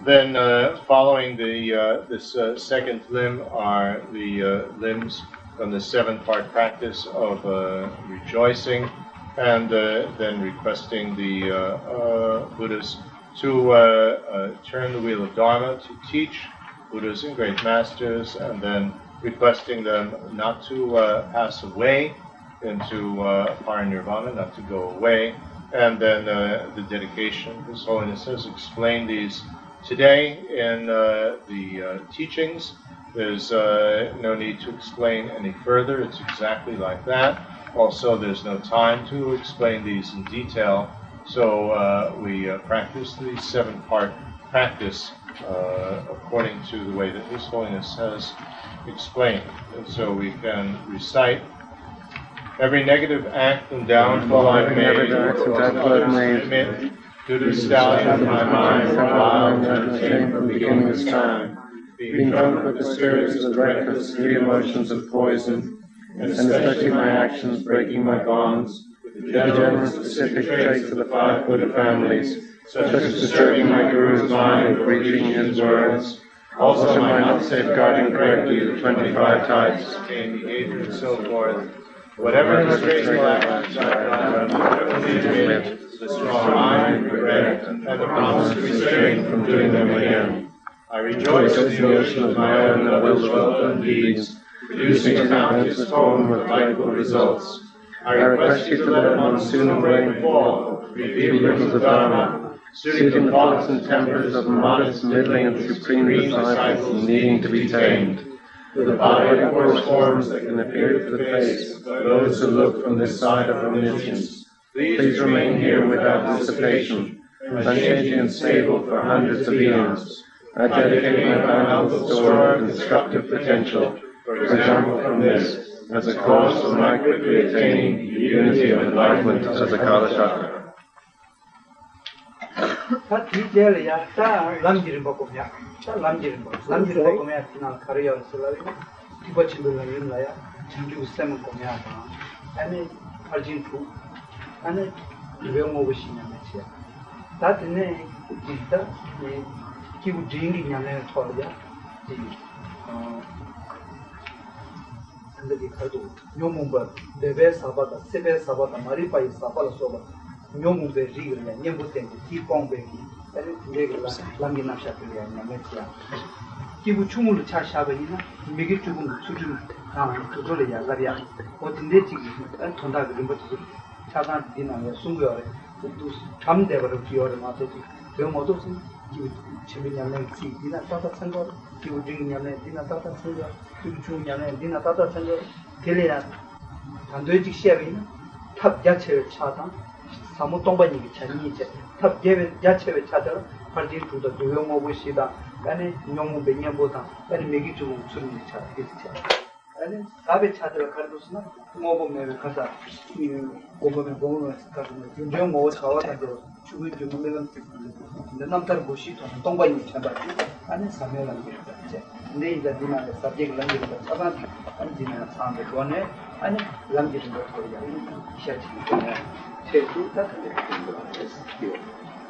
Then, following this second limb are the limbs from the 7-part practice of rejoicing, and then requesting the Buddhas to turn the wheel of Dharma, to teach Buddhas and great masters, and then requesting them not to pass away into parinirvana, not to go away, and then the dedication. His Holiness has explained these today in the teachings. There's no need to explain any further. It's exactly like that. Also, there's no time to explain these in detail. So we practice the 7-part practice according to the way that His Holiness has explained. And so we can recite every negative act and downfall I've made, to the stallion of my mind, wild and untamed from beginning of time, being drunk with the spirits of the reckless, 3 emotions of poison, and especially my actions breaking my bonds, with the general and specific traits of the 5 Buddha families, such as disturbing my Guru's mind and breaching his words, also my not safeguarding correctly the 25 types, behavior and so forth. Whatever disgraceful actions I've done, whatever they admit, the strong mind, regret, and the promise to refrain from doing them again. I rejoice in the ocean of my own well-developed deeds, producing a bounteous poem with delightful results. I request you to let monsoon rain fall, reveal rivers of Dharma, suiting the thoughts and tempers of modest, middling, and supreme disciples needing to be tamed. With the body of coarse forms that can appear to the face of those who look from this side of omniscience, please remain here without dissipation, unchanging and stable for hundreds of eons. I dedicate my boundless store of constructive potential, for example from this, as a cause for my quickly attaining the unity of enlightenment as a Kalachakra.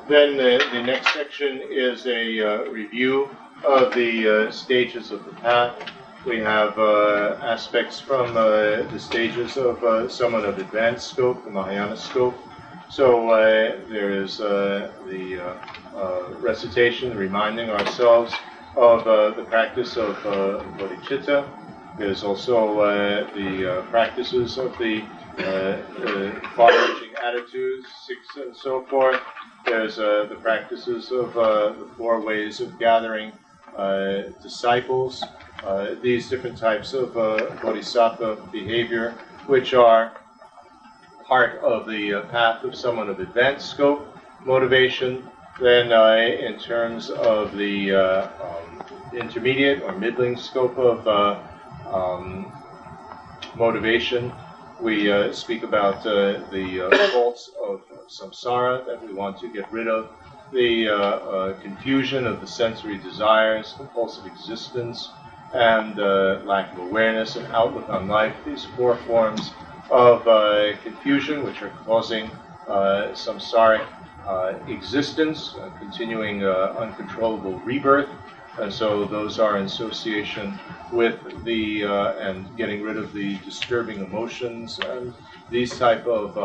Then the next section is a review of the stages of the path. We have aspects from the stages of someone of advanced scope, the Mahayana scope. So there is the recitation, reminding ourselves of the practice of bodhicitta. There's also the practices of the far-reaching attitudes, 6 and so forth. There's the practices of the 4 ways of gathering disciples. These different types of bodhisattva behavior, which are part of the path of someone of advanced scope, motivation. Then in terms of the intermediate or middling scope of motivation, we speak about the faults of samsara that we want to get rid of, the confusion of the sensory desires, compulsive existence, and lack of awareness and outlook on life. These 4 forms of confusion, which are causing samsaric existence, continuing uncontrollable rebirth. And so those are in association with the, and getting rid of the disturbing emotions and these type of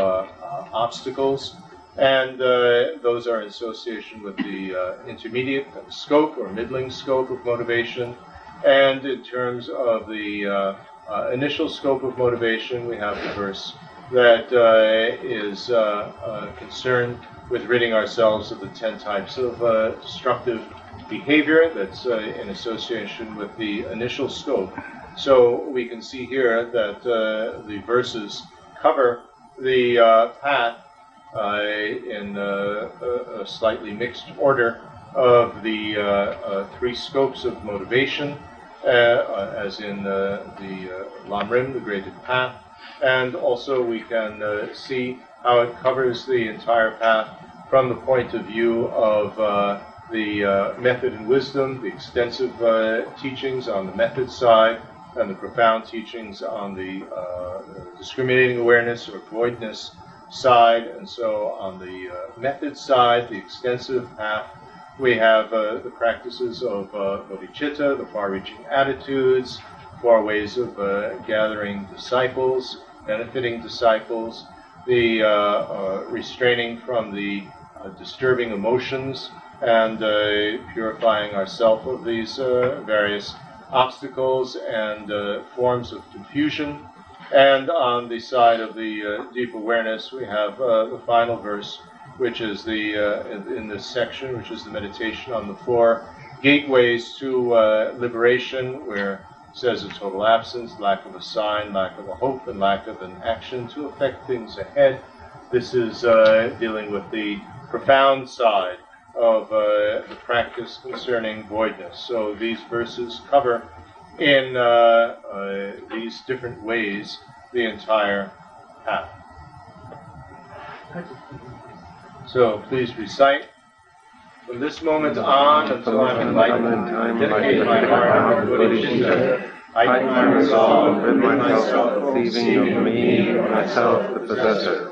obstacles. And those are in association with the intermediate scope or middling scope of motivation. And in terms of the initial scope of motivation, we have the verse that is concerned with ridding ourselves of the 10 types of destructive behavior that's in association with the initial scope. So we can see here that the verses cover the path in a slightly mixed order of the 3 scopes of motivation, as in the Lamrim, the graded path, and also we can see how it covers the entire path from the point of view of the method and wisdom, the extensive teachings on the method side, and the profound teachings on the discriminating awareness or voidness side. And so on the method side, the extensive path, we have the practices of bodhicitta, the far-reaching attitudes, 4 ways of gathering disciples, benefiting disciples, the restraining from the disturbing emotions, and purifying ourselves of these various obstacles and forms of confusion. And on the side of the deep awareness, we have the final verse, which is the in this section, which is the meditation on the 4 gateways to liberation, where it says a total absence, lack of a sign, lack of a hope, and lack of an action to affect things ahead. This is dealing with the profound side of the practice concerning voidness. So these verses cover in these different ways the entire path. So please recite. From this moment on until I'm enlightened, I dedicate my heart to bodhicitta. I heighten my resolve, rid myself of deceiving of me or myself, the possessor.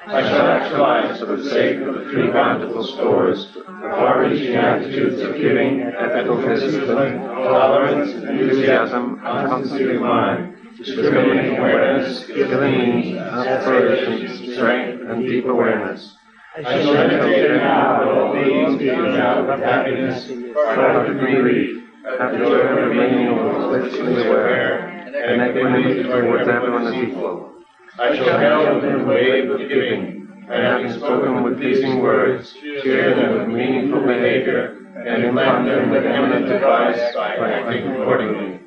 I shall actualize for the sake of the 3 bountiful stores, the far-reaching attitudes of giving, ethical discipline, tolerance, enthusiasm, constancy of mind, discriminating awareness, skill in means, aspiration, strength, and deep awareness. I shall meditate now that all beings be endowed with happiness, free from greed, have the joy of remaining blissfully aware, and equanimity towards everyone as equal. I shall hail them in the wave of giving, and having spoken with pleasing words, cheer them with meaningful behavior, and implant them with eminent advice by acting accordingly.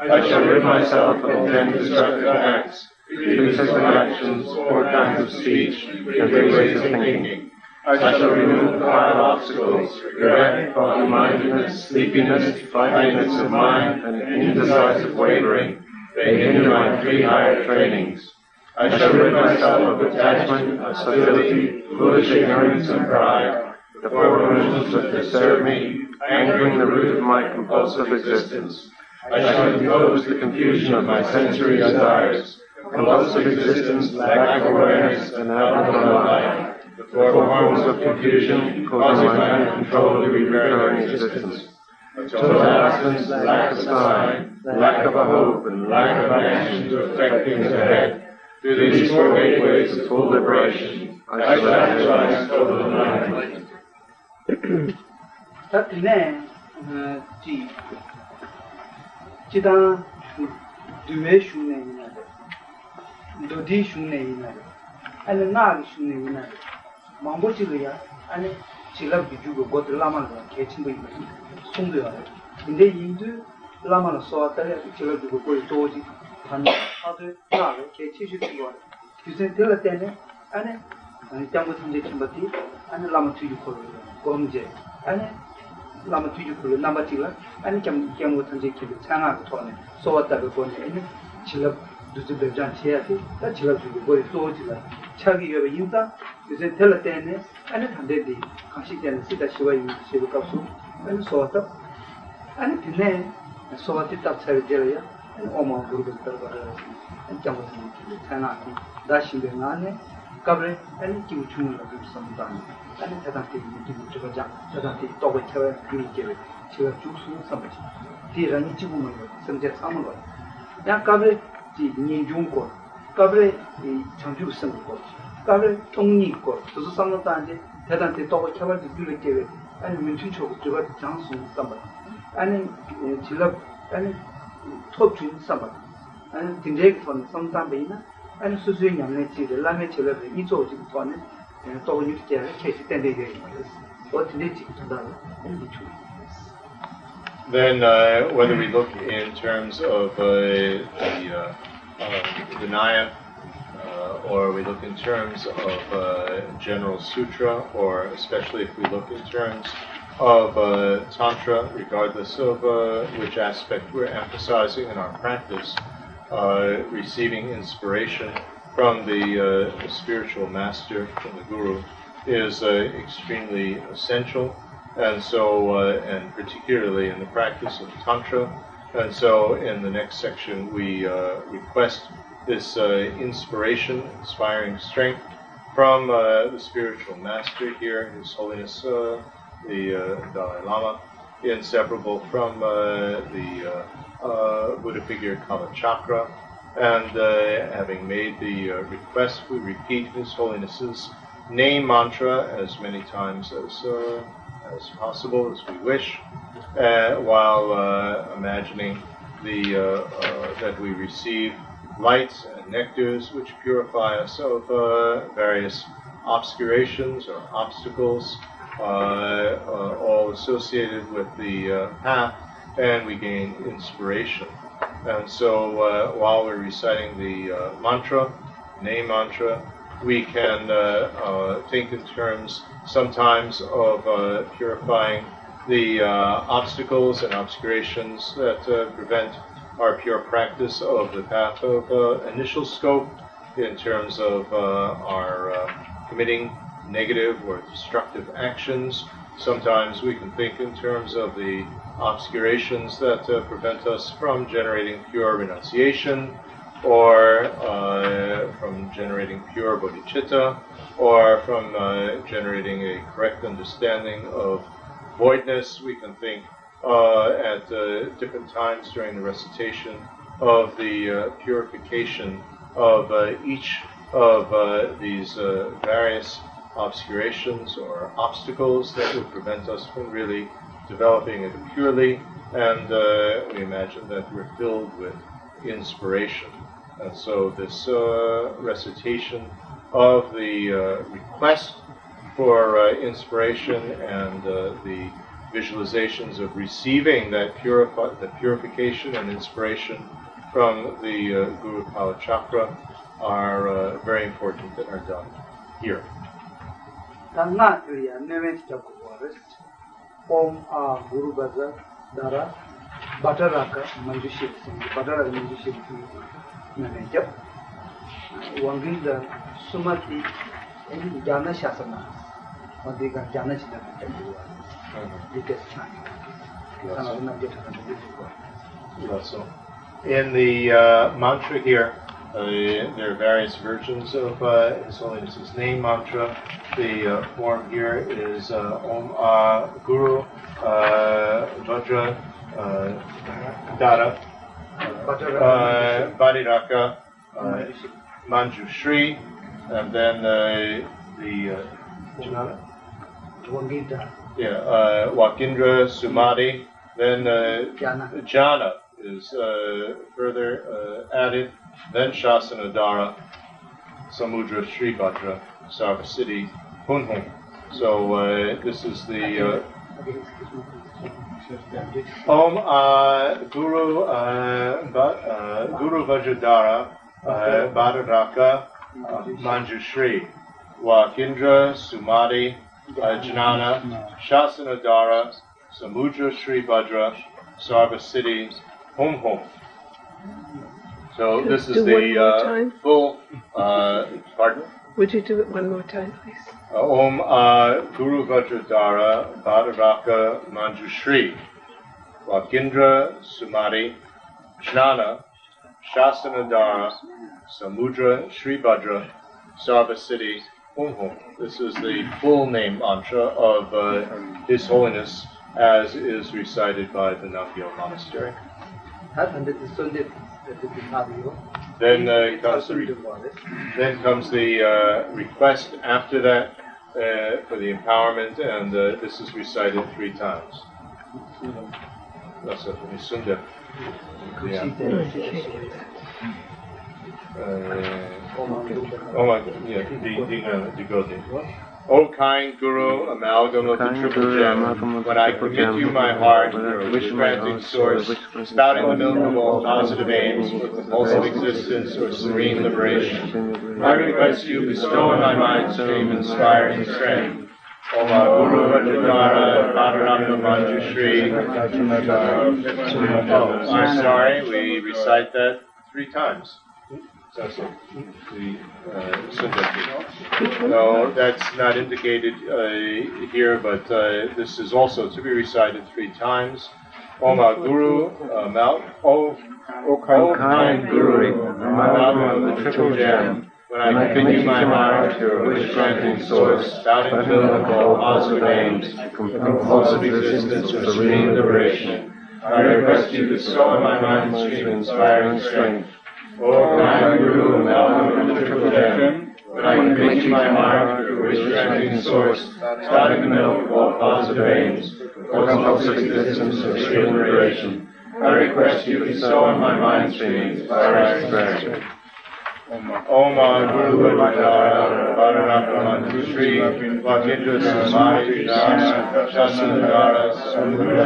I shall rid myself of 10 destructive acts, 3 sets of actions, 4 kinds of speech, and 3 ways of thinking. I shall remove 5 obstacles, regret, foggy-mindedness, sleepiness, flightiness of mind, and indecisive wavering. They hinder my 3 higher trainings. I shall rid myself of attachment, hostility, foolish ignorance, and pride, the 4 emotions that disturb me, angering the root of my compulsive existence. I shall impose the confusion of my sensory desires, compulsive existence, lack of awareness, and abnormal life, the 4 forms of confusion causing my uncontrollably recurring existence. Total absence, lack of sign, lack of a hope, and lack of action to affect things ahead. Through these 4 gateways of full liberation, I shall actualize total enlightenment. Chidang duwe shunne yinare, dodi shunne yinare, ane naagi shunne yinare, mambo chigaya, ane chilab bijugo god lama la kechimbo yinare, sungdo yare. Inde yindu lama la soatare, chilab bijugo koi toji, tanda, ade naagi kechishi chigwa. Yusen tela tene, ane jambo tanje chimbati, ane lama tuju kolo, gomje, ane lama tuju kolo, namba chigla, ane kiamu tanje kibi changa tone, soata be kone, ane chilab duzu bejan cheyati, ta chilab bijugo koi toji la, chagi yobe yinta, yusen tela tene, ane tande di, kanshi tene sita shiwa yin shibu kapsu, ane soata, ane tene, soati tab chari jelaya, and Oma Guru and Jamasi, Tanaki, dashing the Nane, Gabre, and Kimuchun of some time, and it hasn't taken to Japan, doesn't take Toba Terra, Green she was choosing somebody. Dear and Chibuman, some jet Samuel. Now Gabre, the Ni Junko, Gabre, the Chanju Sanko, Gabre, Tony Ko, to some of the time, hadn't they Toba Terra to do it, and Minchucho to what Johnson somebody, and Chilab, and talk to somebody, and direct from some time, and Susan and let's see the language of the each of the opponent, and told you to get a case 10 days. What did it do? And the two. Then, whether we look in terms of the Vinaya, or we look in terms of general sutra, or especially if we look in terms of Tantra, regardless of which aspect we're emphasizing in our practice, receiving inspiration from the spiritual master, from the Guru, is extremely essential. And so, and particularly in the practice of Tantra. And so in the next section, we request this inspiration, inspiring strength from the spiritual master here, His Holiness the Dalai Lama, inseparable from the Buddha figure Kalachakra. And having made the request, we repeat His Holiness's name mantra as many times as possible, as we wish, while imagining that we receive lights and nectars which purify us of various obscurations or obstacles, all associated with the path, and we gain inspiration. And so while we're reciting the mantra, name mantra, we can think in terms sometimes of purifying the obstacles and obscurations that prevent our pure practice of the path of initial scope, in terms of our committing negative or destructive actions. Sometimes we can think in terms of the obscurations that prevent us from generating pure renunciation, or from generating pure bodhicitta, or from generating a correct understanding of voidness. We can think at different times during the recitation of the purification of each of these various obscurations or obstacles that would prevent us from really developing it purely, and we imagine that we're filled with inspiration. And so this recitation of the request for inspiration and the visualizations of receiving that the purification and inspiration from the Guru Kalachakra are very important that are done here. Om Guru Baza Dara Bataraka Manjuship Batara Manjuship Manager Wangin the Sumati in Jana Shasana Madiga Jana China in the mantra here, there are various versions of His Holiness's name mantra. The form here is Om Guru Vajra Dara Badiraka Manjushri, and then the Wakindra Sumati, then Jhana is further added, then Shasanadara, Samudra Shribhadra, Sarvasiddhi, Hunhum. So this is the Om Guru Vajradhara Badaraka Manjushri, Wakindra Sumati, Jnana Shasanadara, Samudra Shribhadra, Sarvasiddhi, Hunhum. So this is the full, pardon? Would you do it one more time, please? Om Guru Vajradhara Badaraka Manjushri, Wakindra Sumati, Jnana Shasanadara, Samudra, Sri Bhadra, Sarvasiddhi, Hum Hum. This is the full name mantra of His Holiness as is recited by the Namgyal Monastery. Then comes the request after that for the empowerment, and this is recited 3 times. That's it. O kind Guru, amalgam of the triple gem, when I commit you my heart, your wish-granting source, spouting the milk of all positive aims for compulsive existence or serene liberation, I request you bestow in my mind stream inspiring strength. Om Guru Vajradhara Radharanga Manjushri. Oh, I'm sorry, we recite that 3 times. That's it. No, that's not indicated here, but this is also to be recited 3 times. Om Guru, O kind Guru, amalgam of the triple gem, when I commit my heart to your wish-granting source, spouting the milk of all positive aims, compulsive existence or serene liberation, I request you to bestow in my mind stream inspiring strength. O kind Guru, amalgam of the triple gem, when I commit you my heart to your wish-granting source, spouting the milk of all positive aims, compulsive existence or serene liberation, I request you to bestow in my mind stream inspiring strength. Om Guru Vajradhara Radharanga Manjushri Vakindra Samadhi Jnana Shasanadara Samudra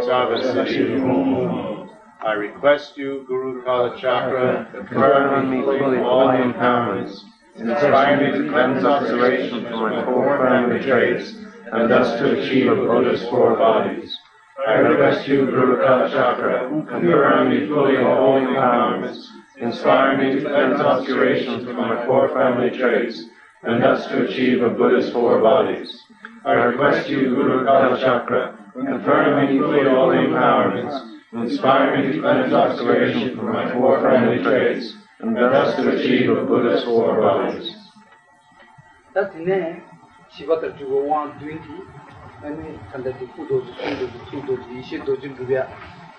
Sarvasiddhi Hum. I request you, Guru Kalachakra, confer on me fully all the empowerments, inspire me to cleanse observation from my 4 family traits, and thus to achieve a Buddha's 4 bodies. I request you, Guru Kalachakra, confer on me fully all the empowerments, inspire me to cleanse obscuration from my 4 family traits, and thus to achieve a Buddha's 4 bodies. I request you, Guru Kalachakra, confer on me fully all the empowerments, inspire me to cleanse obscuration from my 4 family traits, and thus to achieve a Buddha's 4 bodies. That's the name. Shivata to 120, and conducted Kudos, Ishidoji, Gubia,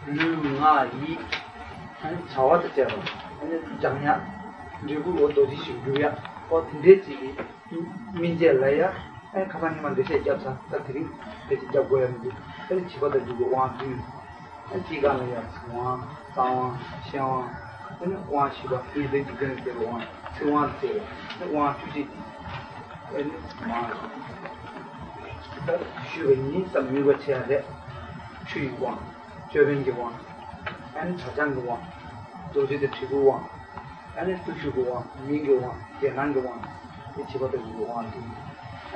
Luna, Yi, and Chawata Java. And Janya, Jugu or Doji Guya, or Tindeti, Minjalaya, and Kapanima de Jabsa, Tatri, the Jaguan, and Chivata Jugu 1, and Tiganaya, Swan, Sawan, Shawan, and 1 Shiva, 3 days against the 1, 2 1 tail, and 1 2 and 1. She need some new chair, 3 1, 71, and Tajanga 1. Those are the 2 1, and it's 2 1, Mingo 1, Yananga 1, it's about the 1,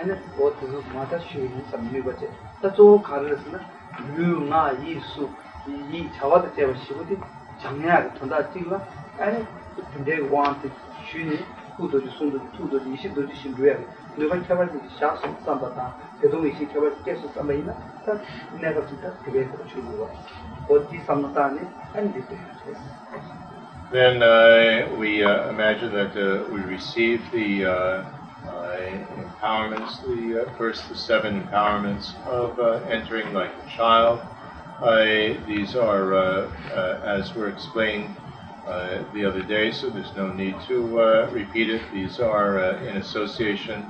and it's what the mother showing some new budget. That's all colors, Luna, Yisu, Yi, Chawata Shivati, Jamia, Tonda Tigla, and they want to shoot who does the sound of 2 does the issue does the no one covers the shots of Sambata, they don't see covers cases of Samina, that never to that to get the children. What is Samatani and this. Then we imagine that we receive the empowerments, the 7 empowerments of entering like a child. These are, as were explained the other day, so there's no need to repeat it. These are in association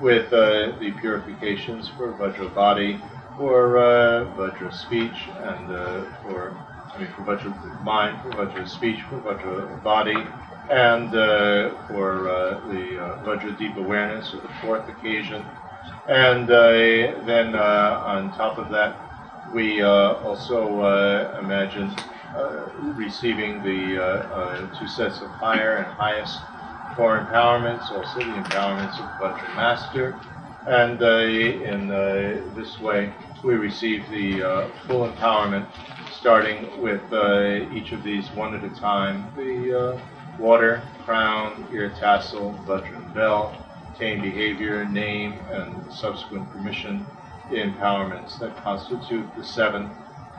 with the purifications for Vajra body, for Vajra speech, and for Vajra mind, for Vajra speech, for Vajra body, and for the Vajra deep awareness of the 4th occasion. And then on top of that, we also imagine receiving the 2 sets of higher and highest 4 empowerments, also the empowerments of Vajra Master. And in this way, we receive the full empowerment, starting with each of these one at a time. The water, crown, ear tassel, Vajra and bell, tame behavior, name, and subsequent permission, the empowerments that constitute the 7,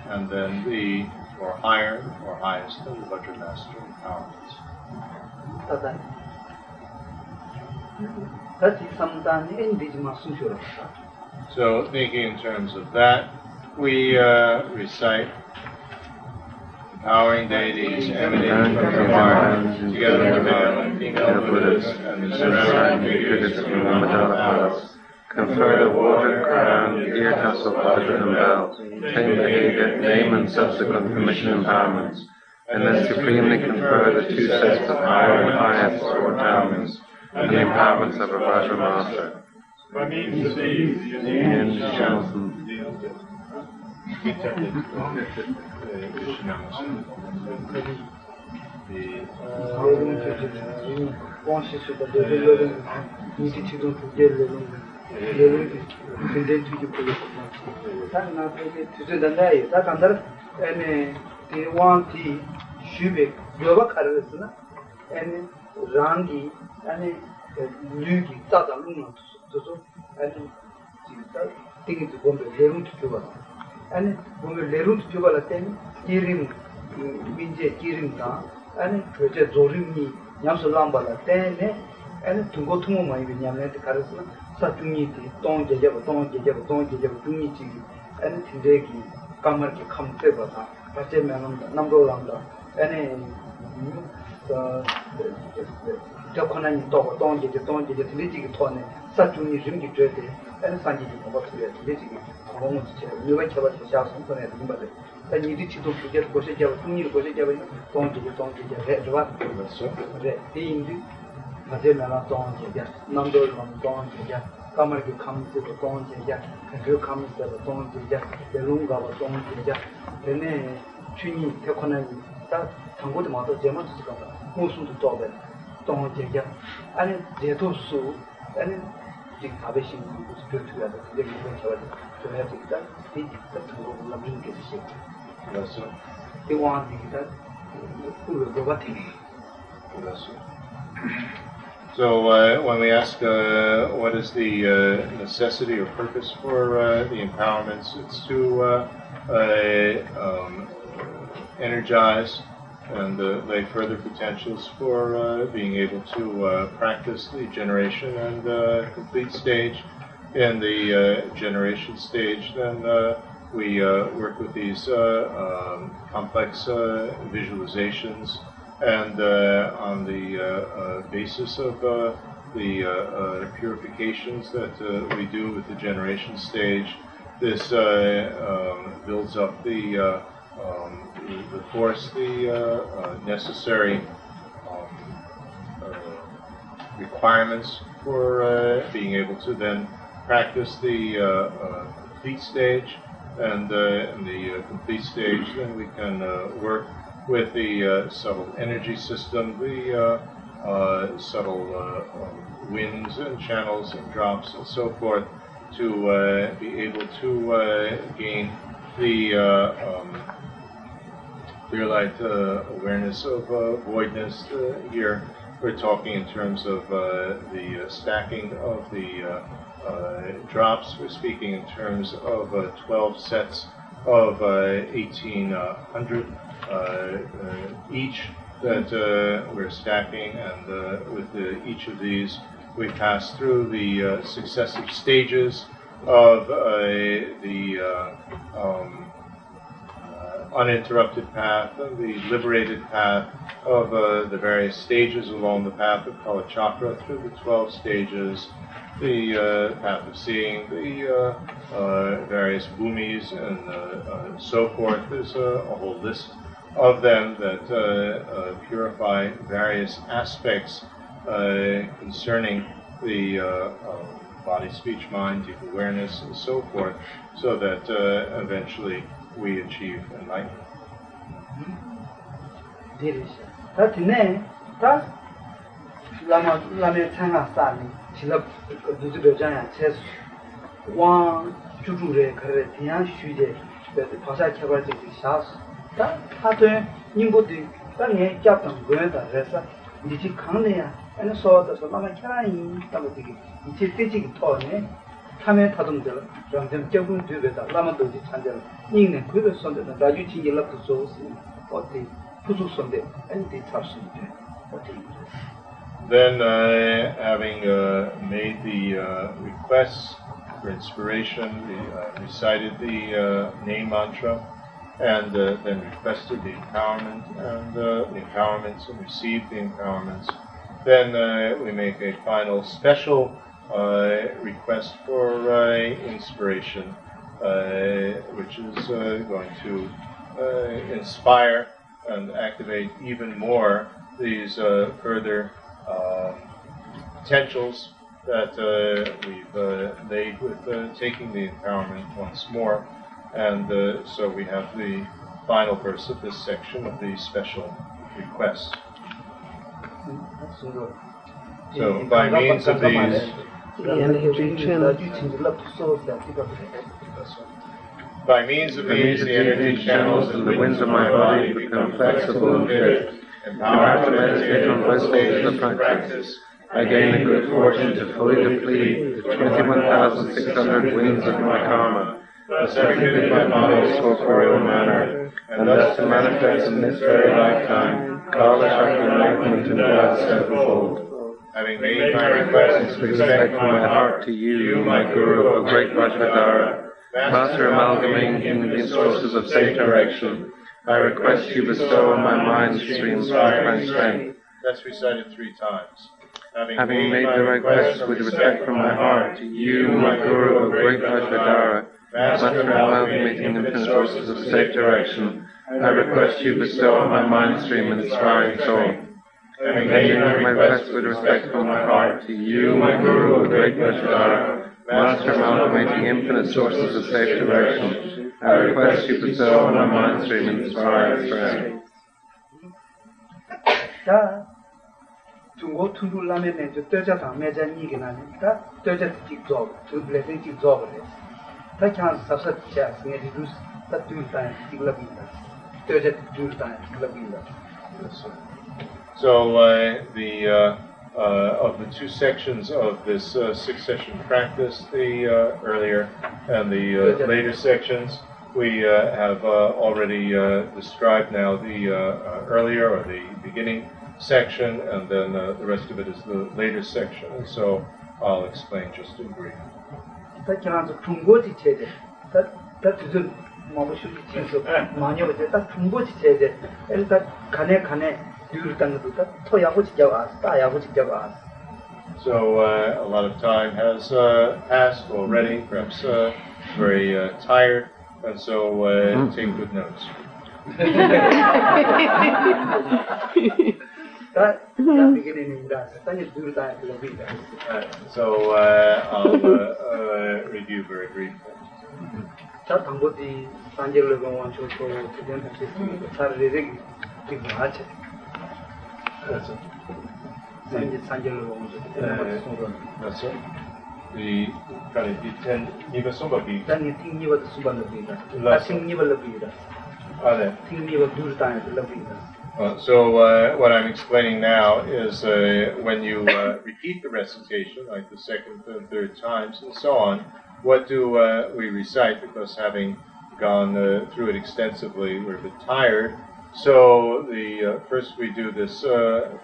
and then the or higher or highest of the Vajramaster empowerments. So, thinking in terms of that, we recite empowering deities emanating from the heart, together with male and female Buddhas and the surrounding figures of the Dhammas. Confer the water, crown, ear tassel, quadrant, and bell, obtain the name and subsequent permission empowerments, and then supremely confer the two sets of higher and highest endowments, and the empowerments of a Vajramaster. By means of these, union, and when we learn to do a thing, Kirim, Minje Kirim Ta, and Project Zorimi, Yamsulamba, and to go to my Vinyamet Karasna, Satuniti, Don Jajab, Tuniti, and Tindeki, Kamarki, Kamtebata, Pacheman, number lambda, and Japanese dog, Don Jajab, Little Tone, Satuni, Ringi Dread, and Sanji, about to you went about the South Internet, but you did to forget Gosija, Tuni, Gosija, don't get what the Mazena don't get number of don't get Kamarki comes to the don't get, and you comes to the don't get, the Lunga don't get, the name Chini, Tekonani, that Tango Mother German to come, most of the dog, don't get, and they do so, and the Tabishing was good together, they went to they want that. So when we ask what is the necessity or purpose for the empowerments, it's to energize and lay further potentials for being able to practice the generation and complete stage. In the generation stage, then we work with these complex visualizations, and on the basis of the purifications that we do with the generation stage, this builds up the force, the necessary requirements for being able to then practice the complete stage, and in the complete stage, then we can work with the subtle energy system, the subtle winds and channels and drops and so forth, to be able to gain the clear light awareness of voidness. Here we're talking in terms of the stacking of the drops. We're speaking in terms of 12 sets of 1800 each that we're stacking, and with each of these we pass through the successive stages of the uninterrupted path, and the liberated path of the various stages along the path of Kalachakra, through the 12 stages, the path of seeing, the various bhumis, and so forth. There's a whole list of them that purify various aspects concerning the body, speech, mind, deep awareness, and so forth, so that eventually we achieve enlightenment. 타면 타동들 점점 적응 되다 라마도지 찬절 이는 그를 손대다 나주 진결랍도 좋으시 어디 부수 손대 엔디 잡수는데 어디 Then, having made the requests for inspiration, we recited the name mantra, and then requested the empowerment, and the empowerments, and received the empowerments. Then we make a final special request for inspiration, which is going to inspire and activate even more these further potentials that we've made with taking the empowerment once more. And so we have the final verse of this section of the special request. So by means of these the energy channels and the winds of my body become flexible and fit. Empowered to meditate on both stages of practice, I gain the good fortune to fully deplete the 21,600 winds of my karma, thus everything my body's corporeal matter, and thus to manifest in this very lifetime Kalachakra enlightenment in God sevenfold. Having made my request with respect from my heart to you, my Guru of Great Vajradhara, Master amalgamating the sources of safe direction, I request you bestow on my mind streams my strength. That's recited 3 times. Having made the request with respect from my heart to you, my Guru of Great Vajradhara, Master amalgamating the sources of safe direction, I request you bestow on my mind stream an inspiring soul. Having made my request with respect from my heart to you, my Guru of Great Vajradhara, Master amalgamating infinite sources of safe direction, I request you bestow on my mind stream an inspiring strength. 중고 tundulamene jo toja ta meja ni gina ni ta toja ti job to blessing ti job le ta kyan sabsat cha singe rus ta tul ta ti labinda toja tul ta labinda. So the of the 2 sections of this 6-session practice, the earlier and the later sections, we have already described now the earlier or the beginning section, and then the rest of it is the later section. And so I'll explain just in brief. So a lot of time has passed already, perhaps very tired, and so take good notes. So I'll review very briefly. That's it. That's it. The niba sumba bi. So what I'm explaining now is when you repeat the recitation, like the 2nd and 3rd times and so on, what do we recite? Because having gone through it extensively, we're a bit tired. So the first we do this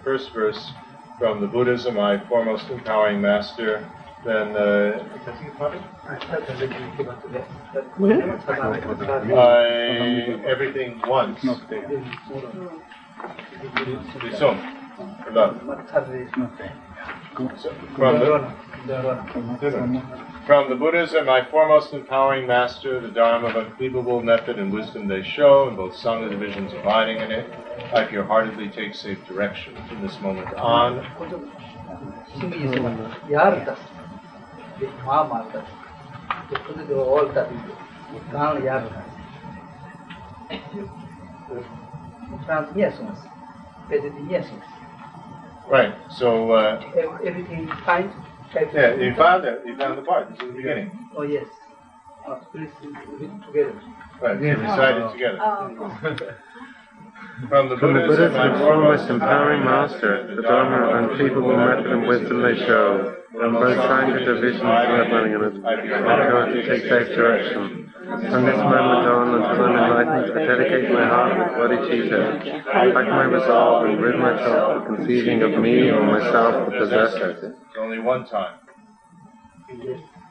first verse from the Buddhism, I foremost empowering master. Then everything once. From the Buddhism, my foremost empowering master, the Dharma of unbelievable method and wisdom they show, and both Sangha divisions abiding in it, I pure-heartedly take safe direction from this moment on. Right, so everything fine? Yeah, you found it. You found the part. This is the beginning. Oh yes. Please read together. Right, we recited together. From the Buddhism, my foremost empowering master, the Dharma of unfeasible method and wisdom they show, I'm both trying to division and leveling in it. I'm going to take safe direction. From this moment on until I'm enlightened, I dedicate my heart with bodhicitta. Pack my resolve and rid myself of conceiving of me or myself the possessor. Only one time.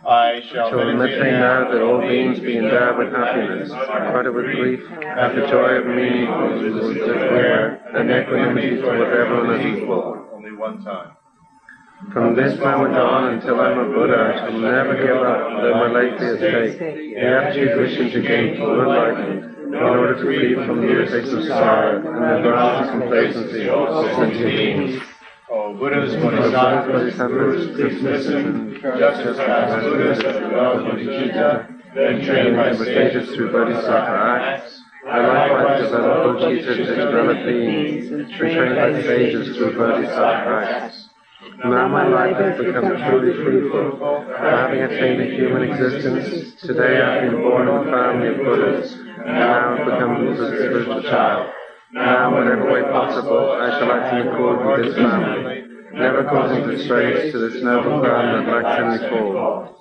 I shall meditate now that all beings be endowed with happiness, parted with grief, have the joy of meaningful despair, and equanimity toward everyone as equal. Only one time. From this moment on until I'm a Buddha, I shall never give up, though my lately estate, the absolute wishing to gain full enlightenment, in order to free from the irritation of sorrow and the varieties and complacency of sentient beings. Oh, Buddhas, Bodhisattvas, Gurus, dismissive, just as past Buddhas have developed bodhicitta, then trained by stages through bodhisattva acts, I likewise develop bodhicitta to develop beings, and trained by stages through bodhisattva acts. Now my life has become truly fruitful. Having attained a human existence, today I have been born in a family of Buddhas, and now have become Buddha's spiritual child. Now, whatever way possible, I shall act in accord with this family, never causing disgrace to this noble clan that lacks any fall.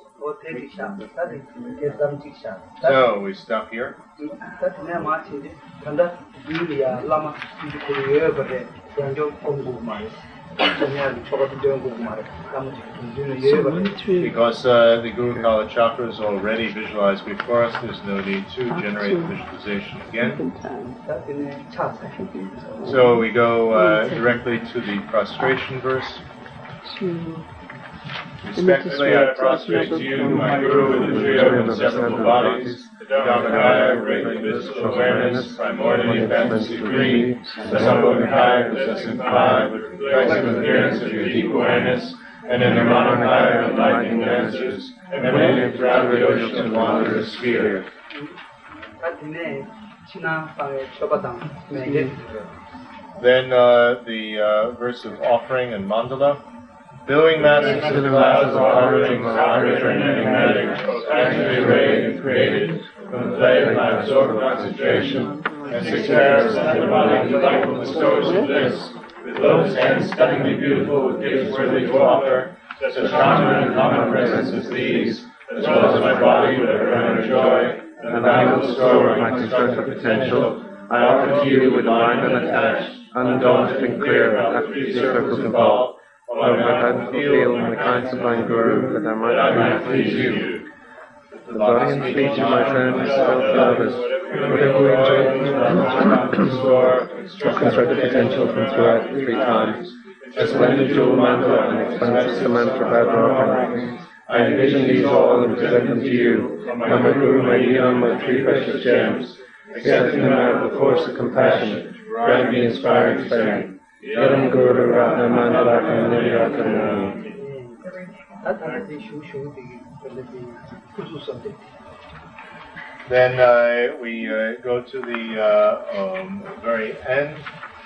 So, we stop here. Because the Guru Kalachakra is already visualized before us, there's no need to generate visualization again. So we go directly to the prostration verse. Respectfully, I prostrate to you, my Guru, with the trio of inseparable bodies, the Dhammakaya, great mystical awareness, primordially fantasy-free, the Sambhogakaya, possessing five, with reflexive appearance of your deep awareness, and in the Nirmanakaya, enlightening answers, emanating throughout the ocean of wondrous sphere. Then the verse of offering and mandala. Billowing masses of clouds of offerings, arbitrary and magic, actually arrayed and created from the flame of my absorbed concentration, and 6 pairs of the body delightful bestowers of bliss, with lotus hands stunningly beautiful with gifts worthy to offer, such common and common presents as these, as well as my body with eternal joy, and the boundless store of my constructive potential, I offer to you with mind unattached, undaunted and clear after these circles involved, although I had fulfilled my kind sublime Guru, that I might please you. The body and speech of my friends is still to others. Whatever we enjoy, constructive potential from throughout 3 times. A splendid jewel mantle and expansive mantra about offering. I envision these all and present them to you, and my Guru may lean on my 3 precious gems, accepting them out of the force of compassion, grant me inspiring strength. Yadam Guru Ratna Mandalaka Niryakanami. Then we go to the very end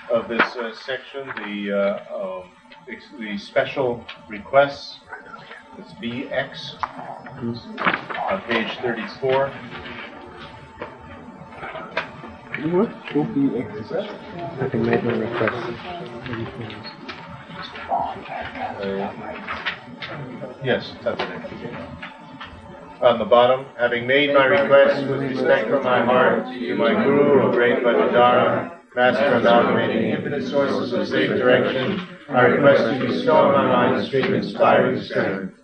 of this section, the special requests. It's BX on page 34. What will be exercise? Having made my request. Yes, that's it. On the bottom, having made my request with respect from my heart to you, my Guru, O great Vajradhara, Master of amalgamating infinite sources of safe direction, I request you bestow on my mind stream inspiring strength.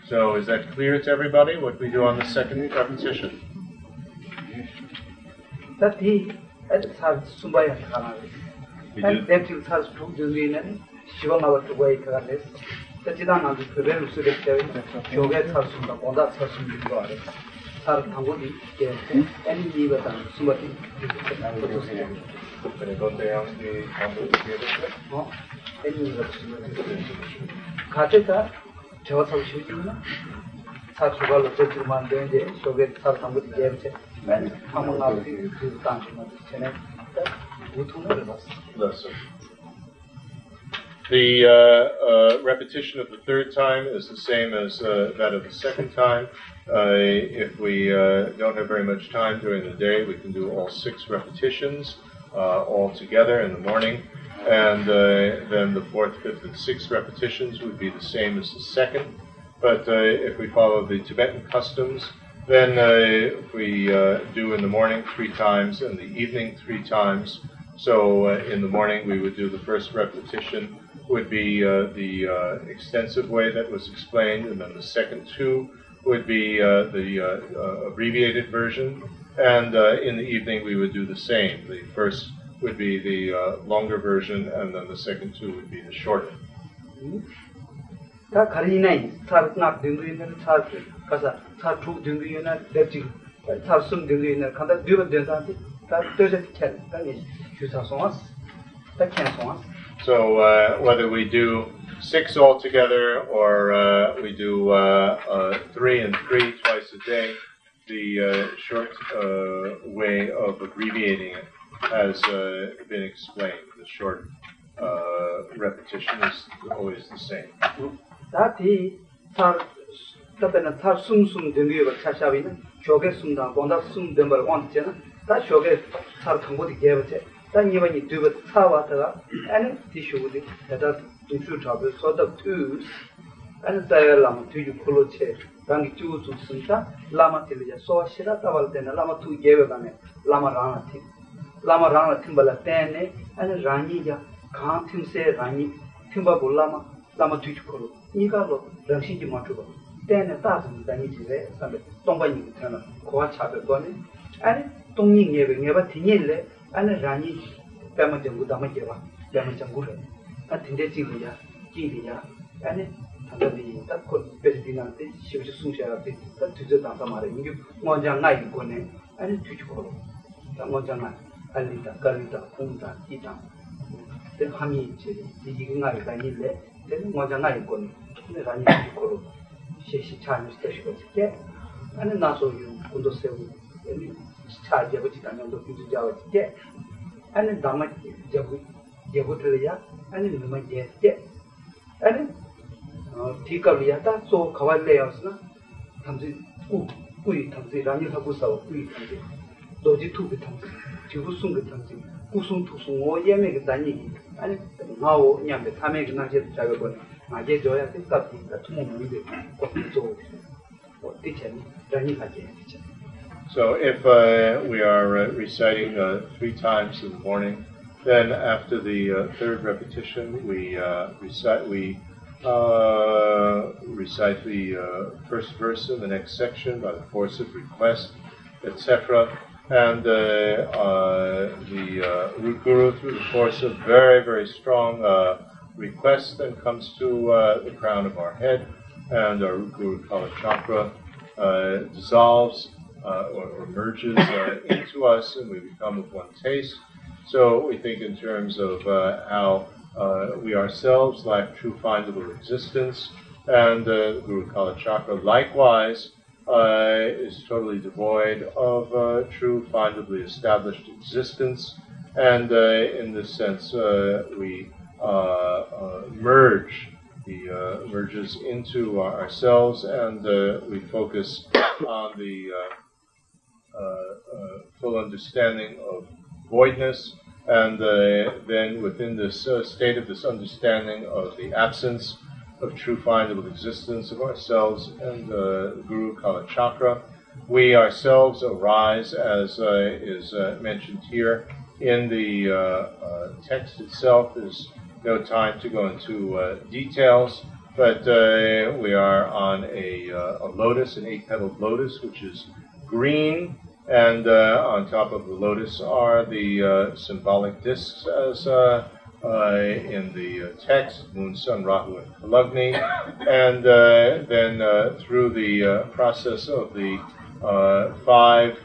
So is that clear to everybody, what we do on the second repetition? We The repetition of the third time is the same as that of the second time. If we don't have very much time during the day, we can do all 6 repetitions all together in the morning. and then the 4th, 5th, and 6th repetitions would be the same as the second. But if we follow the Tibetan customs, then we do in the morning 3 times and the evening 3 times. So in the morning we would do the first repetition would be the extensive way that was explained, and then the second 2 would be the abbreviated version, and in the evening we would do the same. The first would be the longer version, and then the second 2 would be the shorter. So whether we do 6 altogether or we do 3 and 3 twice a day, the short way of abbreviating it has been explained. The short repetition is always the same. So if we are reciting 3 times in the morning, then after the 3rd repetition, we recite the first verse in the next section by the force of request, etc. And the root guru, through the force of very, very strong request, then comes to the crown of our head, and our root guru Kalachakra dissolves or merges into us, and we become of one taste. So we think in terms of how we ourselves lack true findable existence, and Guru Kalachakra likewise is totally devoid of true findably established existence, and in this sense we merge. He merges into ourselves, and we focus on the full understanding of voidness, and then within this state of this understanding of the absence of true findable existence of ourselves and Guru Kalachakra, we ourselves arise, as is mentioned here in the text itself. There's no time to go into details, but we are on a lotus, an 8-petaled lotus, which is green, and on top of the lotus are the symbolic discs, as in the text, Moon, Sun, Rahu, and Kalagni, and then through the process of the 5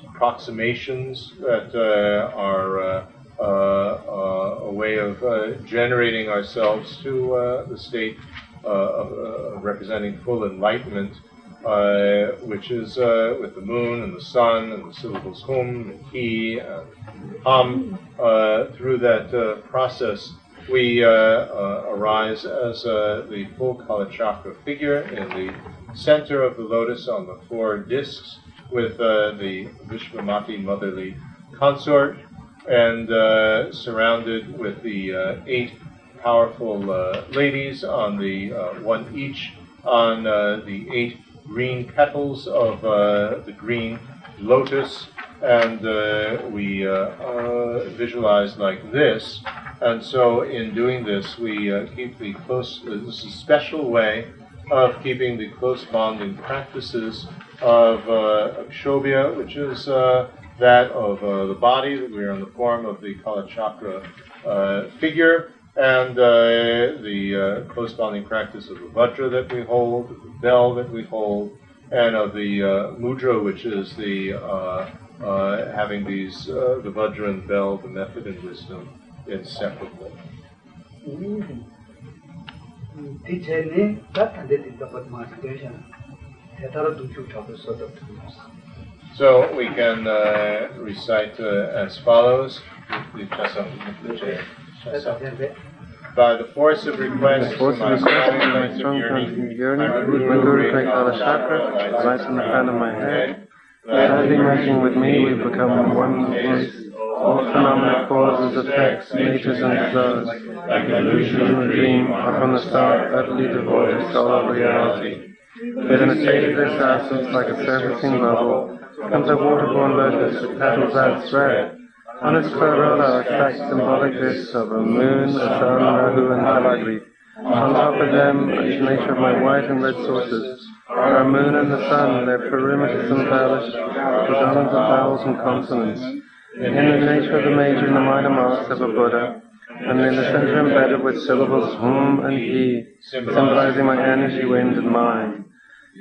approximations that are a way of generating ourselves to the state of representing full enlightenment, which is with the moon and the sun and the syllables hum and he and ham. Through that process, we arise as the full Kalachakra figure in the center of the lotus on the 4 discs, with the Vishvamati motherly consort. and surrounded with the 8 powerful ladies on the one each on the 8 green petals of the green lotus, and we visualize like this. And so in doing this, we keep the close, this is a special way of keeping the close bonding practices of Akshobhya, which is that of the body, that we are in the form of the Kalachakra figure, and the close bonding practice of the Vajra that we hold, the bell that we hold, and of the Mudra, which is the having these, the Vajra and bell, the method and wisdom, inseparable. So we can recite as follows. By the force of request, my strong yearning, my Guru take Kalachakra, lies in the crown of my head. Without merging with me, we become one voice. All phenomena, causes, effects, natures, and stars, like illusion and dream, are from the start utterly devoid of solid reality. But in a state of this absence, like a surfacing bubble, comes a waterborne lotus with petals outspread. On its corolla are stacked symbolic discs of a moon, a sun, Rahu, and Kalagri. On top of them, the nature of my white and red sources, are a moon and the sun, their perimeters embellished with islands of vowels and consonants. In the nature of the major and the minor marks of a Buddha, and in the center embedded with syllables hum and he, symbolizing my energy, wind, and mind.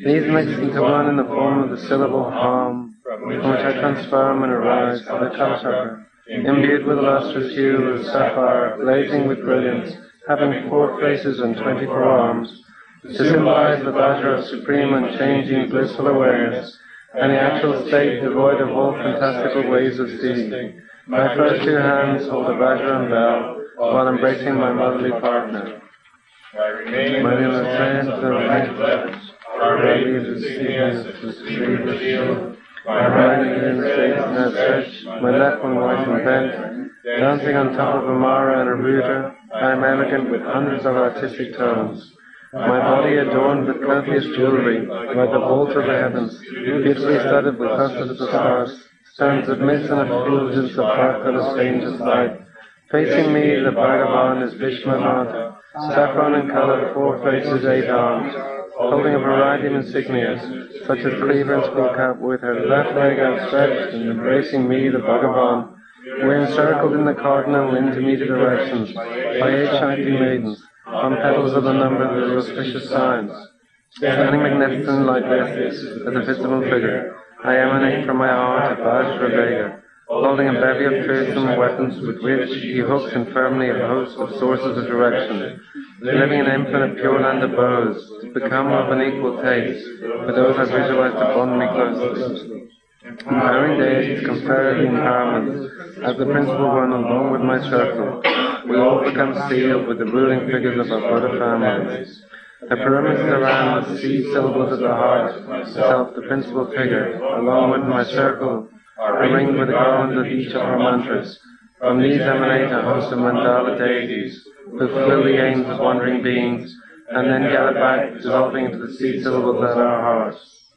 These mix into one in the form of the syllable ham, from which I transform and arise to the Kalachakra, imbued with a lustrous hue of sapphire, blazing with brilliance, having 4 faces and 24 arms, to symbolize the Vajra of supreme and changing blissful awareness, and the actual state devoid of all fantastical ways of seeing. My first 2 hands hold the Vajra and bell, while embracing my motherly partner. I remain my innocent and right, our radiance is serious, to sleep the shield. My right hand is stretched, my left one white and bent, dancing on top of a Mara and a Ruta. I am elegant with hundreds of artistic tones. My body adorned with copious jewelry, like the vault of the heavens, beautifully studded with clusters of stars, stones of mist and effulgence of dark-colored stains of light. Facing me, the Bhagavan is Vishwamata, saffron in color, 4 faces, 8 arms, holding a variety of insignias, such as cleaver and scroll cap, with her left leg outstretched and embracing me, the Bhagavan. We're encircled in the cardinal intermediate directions by 8 shining maidens, on petals of the number of the auspicious signs. Standing magnificent like this, as a visible figure, I emanate from my heart a Vajra Vega, holding a bevy of fearsome weapons with which he hooks infirmly a host of sources of direction, living in infinite pure land of bows, to become of an equal taste, for those I visualize to bond me closely. Empowering deities confer the empowerment, as the principal one along with my circle. We all become sealed with the ruling figures of our Buddha families. The perimeters around the seed syllables of the heart, myself the principal figure, along with my circle, are ringed with the garland of each of our mantras. From these emanate a host of mandala deities, who fulfill the aims of wandering beings, and then gather back, dissolving into the seed syllables at our hearts.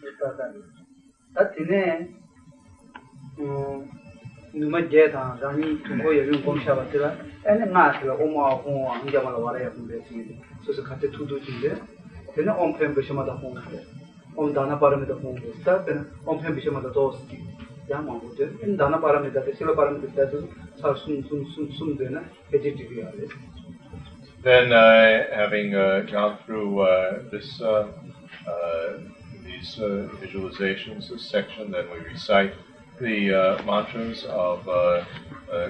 Then, having gone through these visualizations, this section, then we recite the mantras of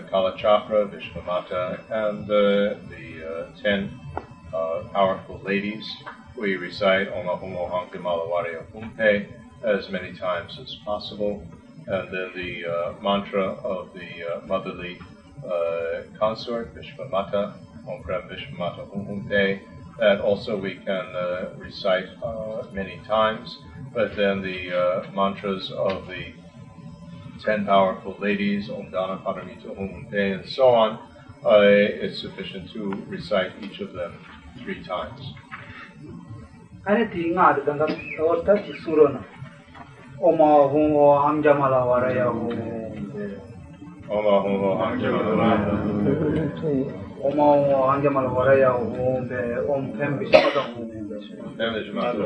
Kalachakra, Vishwamata, and the 10 powerful ladies. We recite Om Ahum Oham Vimalawariya Humpe as many times as possible, and then the mantra of the motherly consort, Vishwamata, Om Prem Vishwamata Humpe. That also we can recite many times, but then the mantras of the 10 powerful ladies, Om Dana Paramita Om Te, and so on, it's sufficient to recite each of them 3 times. Oma Hungo Hamjamala Waraya Oma Hungo Hamjamala Oma Hamjamala Waraya Om Pembishmata Om Pembishmata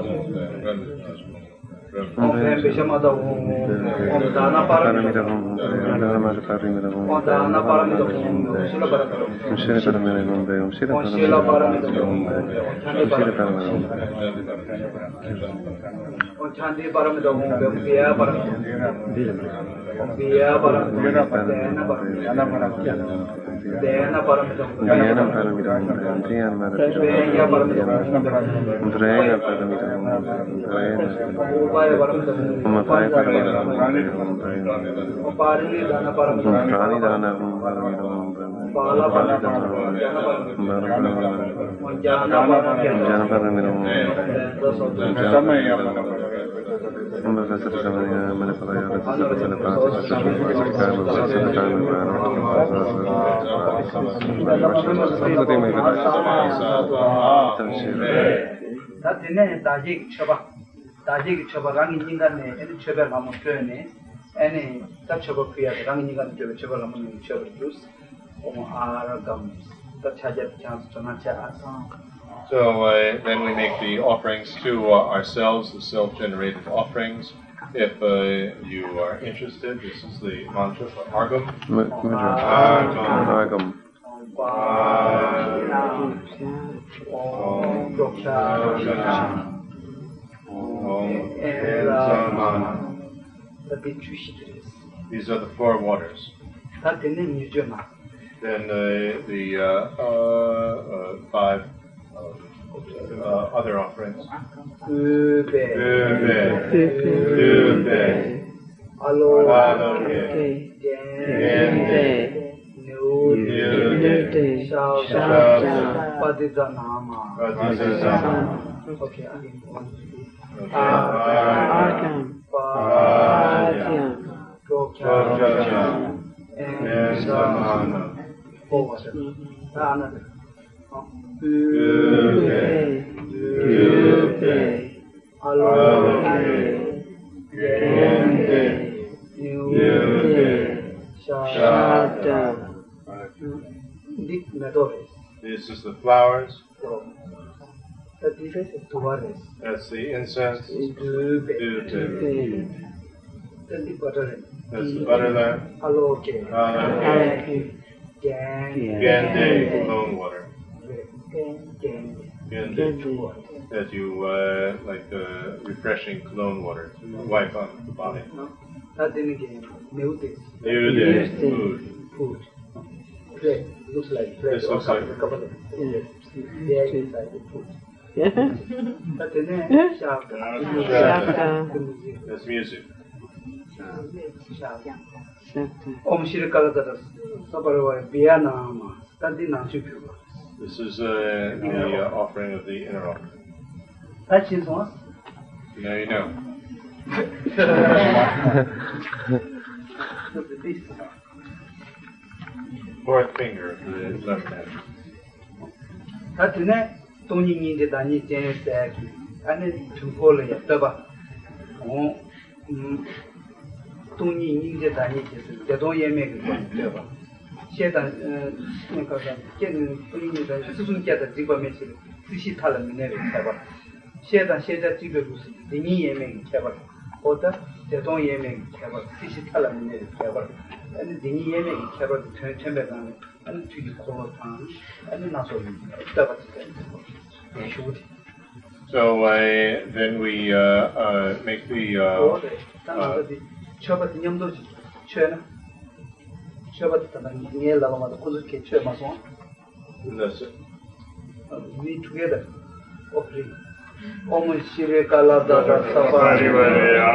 Om Dana Paramita Om Dana Paramita Om Shila Paramita Om Chandi Paramita Om Biya Paramita Om Biya Paramita Dena Paramita Om Dena Paramita Om Dena Paramita Upaya Paramita Om Upaya Paramita Om Parani Dana Paramita Om Prani Dana Paramita Om Pala Paramita Om Jana Paramita Om Samaya Paramita So then we make the offerings to ourselves, the self-generated offerings. If you are interested, this is the mantra for Argam. Argam. These are the 4 waters. Then the 5 other offerings. This is the flowers. That's the incense. That's the butter there. Gende, clone water. Gende, that you like refreshing clone water to wipe on the body. Food. Looks like bread. This looks like that's music. Om Shri Kalachakra Sabarwa Biyanama Tadina Chupu. This is the offering of the inner offering. That is what? Now you know. Fourth finger of the left hand. That's it. Don't you need it? I need to say, I need to follow your taba. Oh, don't you need it? I need to say, they don't make it. Get a soon get a deeper message. She tell them never ever. Shed and shed that deeper, the knee make ever. Order, they don't make ever. She tell them never ever. And the knee make ever turn chamber and to the corner town and not so So then we make the we together. Om Shri Kalachakra Sabarivaya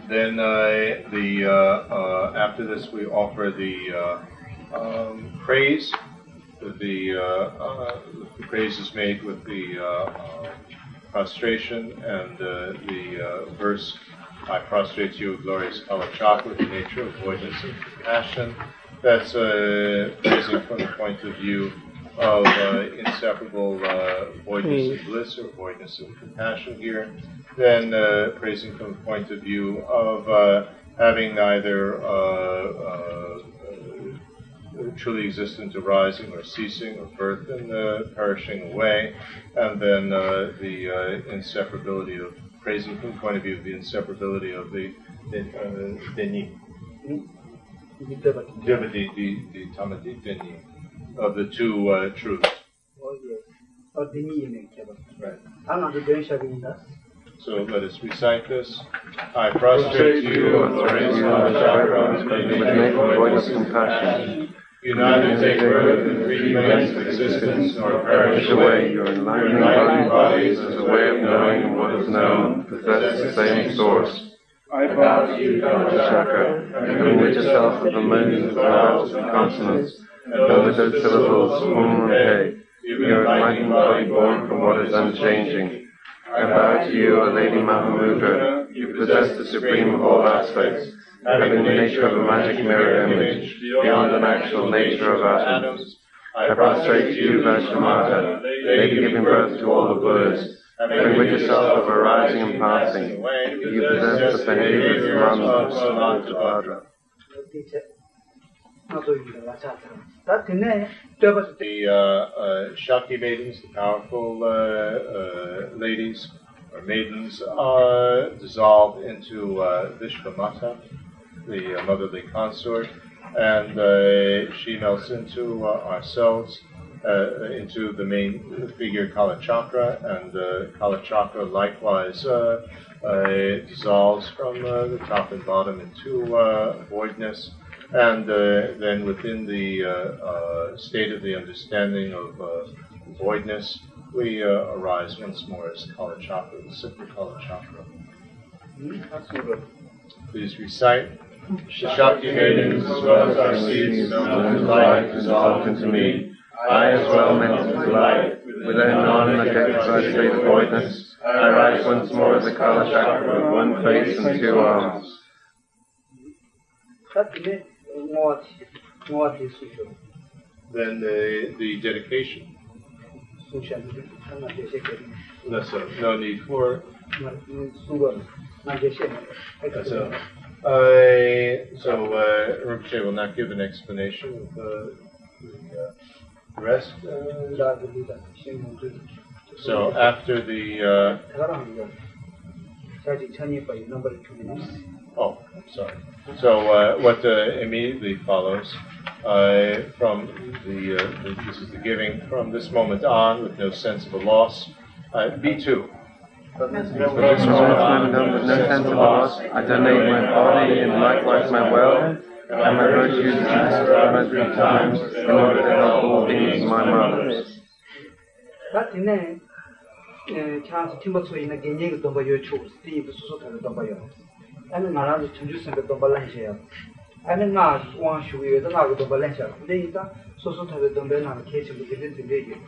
Then after this we offer the praise. The praise is made with the prostration and the verse, I prostrate to you, glorious Kalachakra, the nature of voidness and compassion. That's praising from the point of view of inseparable voidness of bliss or voidness of compassion here. Then praising from the point of view of having neither truly existent arising or ceasing, or birth and perishing away, and then the inseparability of, praising from the point of view of the inseparability of the Deni, the Tamati Deni, of the two truths. Right. So let us recite this. I prostrate to you, glorious Kalachakra, with naked voidness compassion. You neither take birth in three dimensions of existence, nor perish away. Your enlightening bodies, as a way of knowing what is known, possess the same source. I bow to you, Kalachakra, and rid yourself of the millions of vowels and consonants, and with those syllables, and hey, your enlightening body born from what is unchanging. I bow to you, O Lady Mahamudra. You possess the supreme of all aspects, having the nature of a magic mirror image, beyond an actual nature of atoms. I prostrate to you, Vaishnamata, Lady giving birth to all the Buddhas, having rid yourself of arising and passing. You possess the behaviors and manners of the Buddha. The Shakti maidens, the powerful ladies or maidens, dissolve into Vishvamata, the motherly consort, and she melts into ourselves, into the main figure Kalachakra, and Kalachakra likewise dissolves from the top and bottom into voidness. And then within the state of the understanding of voidness, we arise once more as Kalachakra, the simple Kalachakra. Please recite. Shakti maidens, as well as our seeds, melt into light, dissolve into me. I as well melt into light. Without non-neglected state of voidness, I rise once more as a Kalachakra with one face and two arms. Then the dedication. No need for. So Rinpoche will not give an explanation of the rest. So after the oh, sorry. So what immediately follows from this is the giving from this moment on with no sense of a loss. B2. From this moment on with no sense of a loss, I donate my body and likewise my wealth and my virtues and 3 times in order to help all beings my mothers. And now the Chinjusan the Dombalansia. And now one should be the Nago Dombalansia. Later, so have the Dombena case with the bit in the year.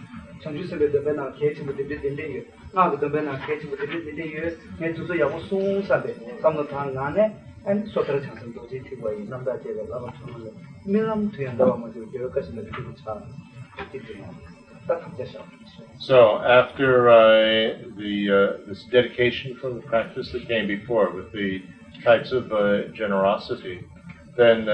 Chinjusan the Dombena case with the bit in the year. Now the Dombena case with the bit in the year, made to the Yamosun Sabe, some of the Tangane, and Sotra Chanson to take away, number of Lavaton. Milam to Yandama to Yokas in the people child. So after this dedication from the practice that came before with the types of generosity, then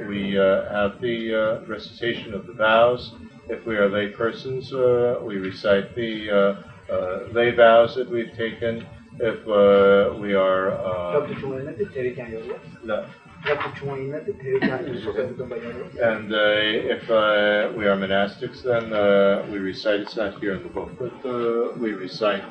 we have the recitation of the vows. If we are lay persons, we recite the lay vows that we've taken. If we are no. And if we are monastics, then we recite, it's not here in the book, but we recite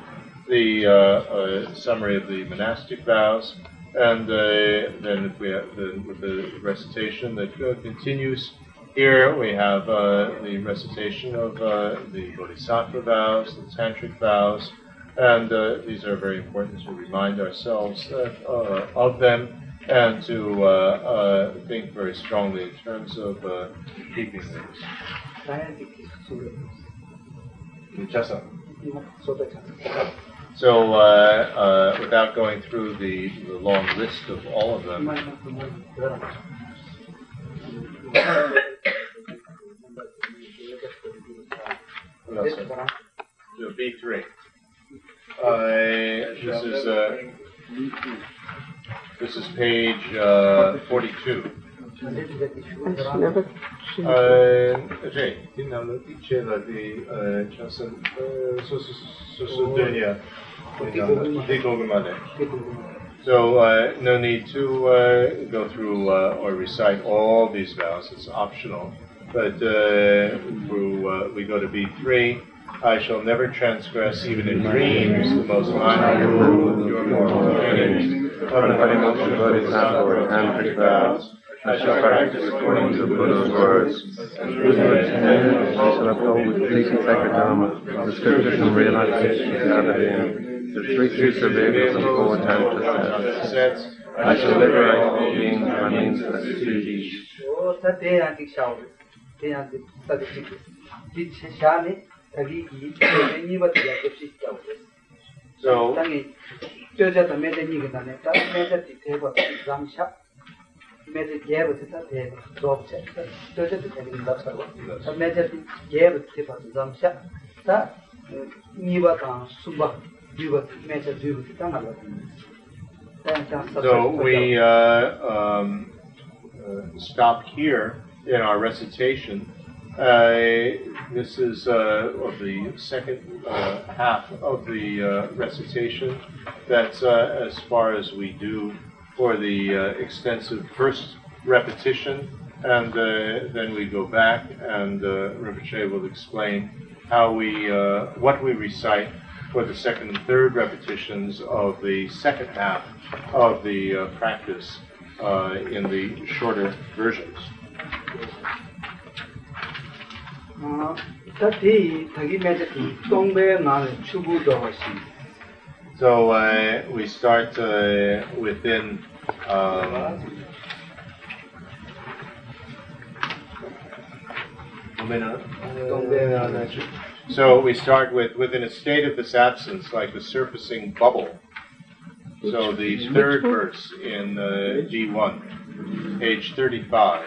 the summary of the monastic vows, and then if we have with the recitation that continues Here we have the recitation of the Bodhisattva vows, the Tantric vows, and these are very important to remind ourselves of them and to think very strongly in terms of keeping these. So, without going through the long list of all of them, B3. This is page 42. So no need to go through or recite all these vows. It's optional. But we go to B3. I shall never transgress, even in dreams, the most mindful of your moral teachings. I shall practice according to the Buddha's words. I shall uphold with pleasing sacred dharma the scriptures and realizations gathered in the 3 future vehicles and 4 tantra sets. I shall liberate all beings by means of the 2 teach. So, so we stop here in our recitation. This is of the second half of the recitation. That's as far as we do for the extensive first repetition, and then we go back, and Rinpoche will explain how what we recite for the second and third repetitions of the second half of the practice in the shorter versions. So we start within so we start within a state of this absence, like the surfacing bubble. So the third verse in D1, page 35.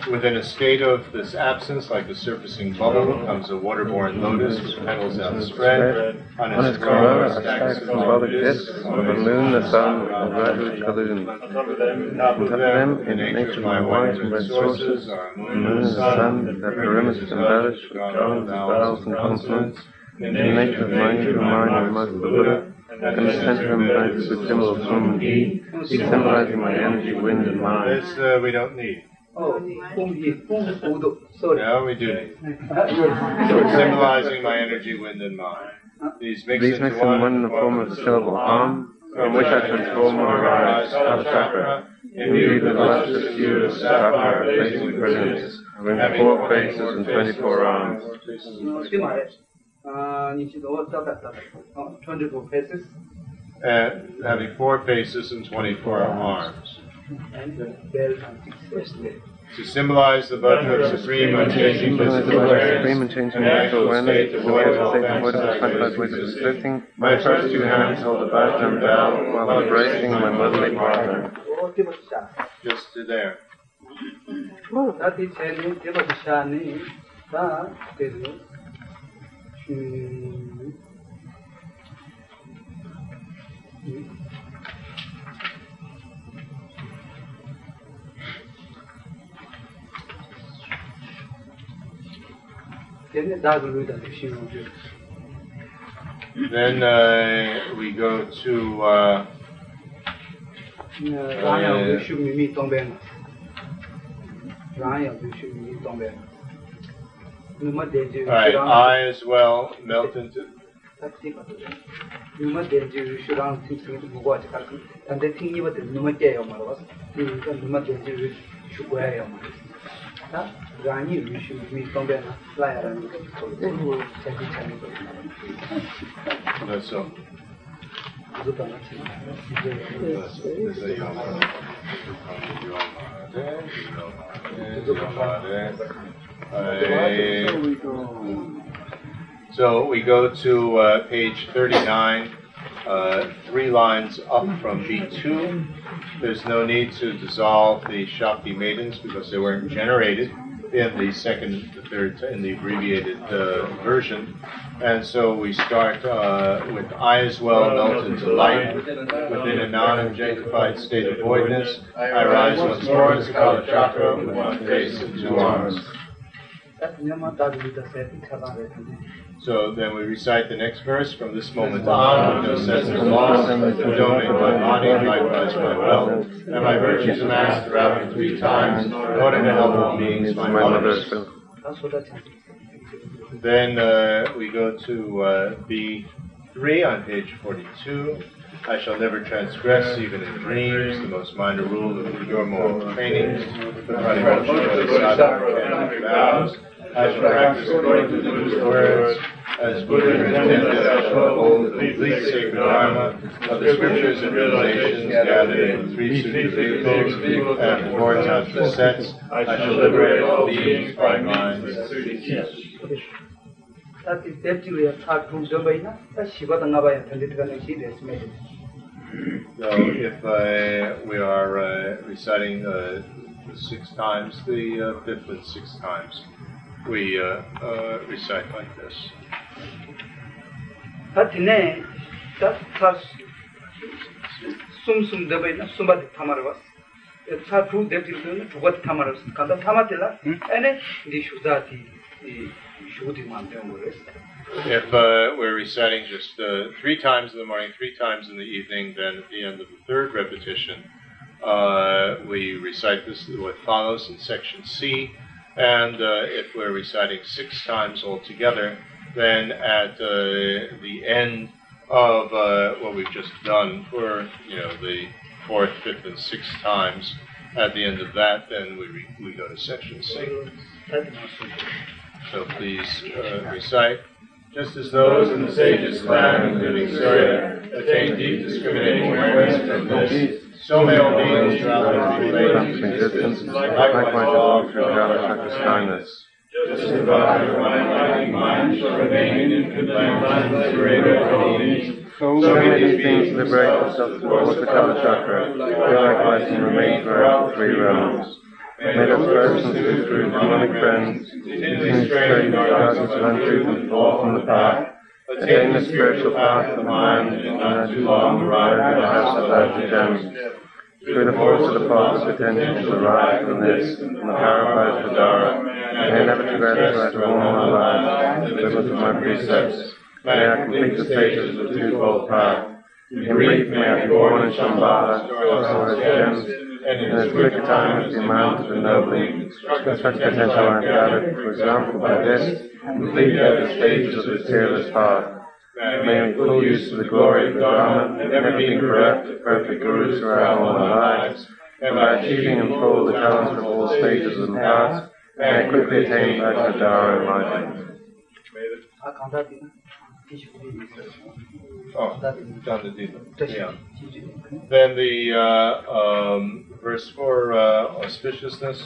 Within a state of this absence, like the surfacing bubble, comes a waterborne lotus with petals outspread. On its corolla are stacks of symbolic discs, of the moon, the sun, and gradually balloons. On top of them, in the nature of my white and red sources, are the moon and the sun, their perimeters embellished with columns, vowels, and consonants. In the nature of my true mind and most of the Buddha, and the center embellished with symbols of Sum and Yi, symbolizing my energy, wind, and mind. This we don't need. Oh, no, we do need. Symbolizing my energy, wind, and mind. These mix into one in the form of the syllable Om, from which I transform or arise Kalachakra, imbued with lustrous hue of sapphire, blazing brilliance, having 4 faces and 24 arms. 24 faces. Having 4 faces and 24 arms. And the bell and 6 faces. To symbolize the Vajra of supreme unchanging physical awareness, the void of 25 ways of existing, my first 2 hands hold the Vajra and bell while embracing my motherly partner. Just to there. Then we go to Alright, I as well melt into Numa Genji Shurang thinks to watch and the thing about the Numa Gayama, Numa Genji Shugayama. Rani, you should meet from the flyer and That's so. So we go to page 39, 3 lines up from B2. There's no need to dissolve the Shakti maidens because they weren't generated in the second, the third, in the abbreviated version. And so we start with I as well melt into light within a non-objectified state of voidness. I rise once more as a Kalachakra with one face and 2 arms. So then we recite the next verse. From this moment on, no sense is lost, donating my body, likewise my wealth, and my virtues amassed throughout the 3 times, in order to help all beings, my mothers. Then we go to B3 on page 42. I shall never transgress, even in dreams, the most minor rule of pure moral trainings, the running motion of the sadhana and vows. I shall practice according to the Buddha's words. As Buddha intended, I shall uphold the complete sacred dharma of the scriptures and realizations gathered in the 3 suttas and 4 tantra sets. I shall liberate all beings by minds. That is definitely a third room. So if we are reciting 6 times, the 5th and 6th times, we recite like this. That sum debaina somebody tamaras. It's a true definitely to what tamaras. Kanda tamatilla and the shudati shudi mandamus. If we're reciting just 3 times in the morning, 3 times in the evening, then at the end of the 3rd repetition, we recite this what follows in section C. And if we're reciting 6 times altogether, then at the end of what we've just done for the 4th, 5th, and 6th times, at the end of that, then we go to section C. So please recite. Just as those in the sages' clan, including Surya, attain deep discriminating awareness from this, so may all beings throughout the 3 lanes of existence likewise evolve through Kalachakra's kindness. Just as the body of my enlightening mind shall remain in infinite lifetime liberated from all beings, so may these beings liberate themselves towards the Kalachakra, who likewise can remain throughout the 3 realms. May those persons who through demonic friends continue straying in darkness of untruth and fall from the path, attain the spiritual path of the mind, and not too long arrive at the house of the gems. Through the force of the positive attention to arrive from this, and the power of Vajradhara, may I never transgress all my life, the limits of my precepts. May I complete the stages of the 2-fold path. In brief, may I be born in Shambhala, also as gems, and in as quick a time as the amount of ennobling such potential I have gathered, for example, by this, complete the stages of the fearless path. May we full use of the glory of the Dharma, never being bereft of perfect gurus throughout all our lives, and by achieving in full the talents of all stages of the path, may I quickly attain Vajradhara enlightenment. Then the verse for auspiciousness.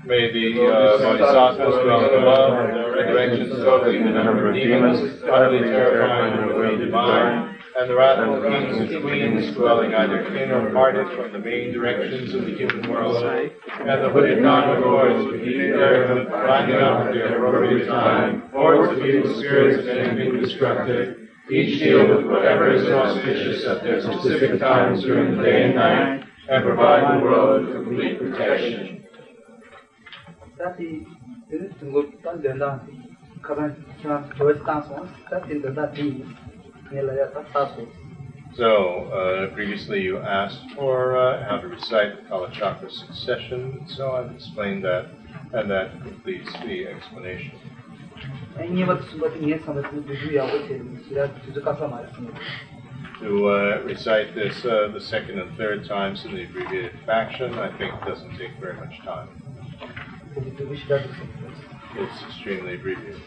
May the bodhisattvas dwell above, their directions totally the number of demons, utterly terrifying the will divine, and the wrathful kings and queens dwelling either in or parted from the main directions of the human world, and the hooded non-lords beneath their finding out their appropriate time, hordes of evil spirits and anything destructive, each deal with whatever is auspicious at their specific times during the day and night, and provide the world with complete protection. That is So, previously you asked for how to recite the Kalachakra succession, so I've explained that, and that completes the explanation. To recite this the second and third times in the abbreviated fashion, I think doesn't take very much time. It's extremely abbreviated.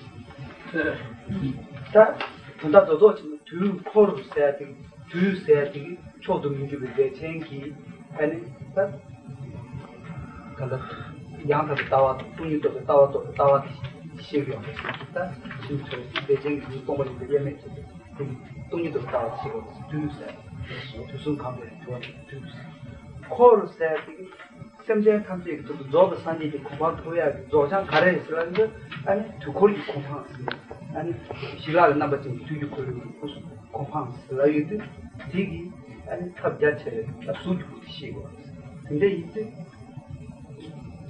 semjen kamje to job sanji de kuba toya jojan kare island and to call it compounds and shila number 2 you call it compounds like digi and tabjache suit shigo 근데 이때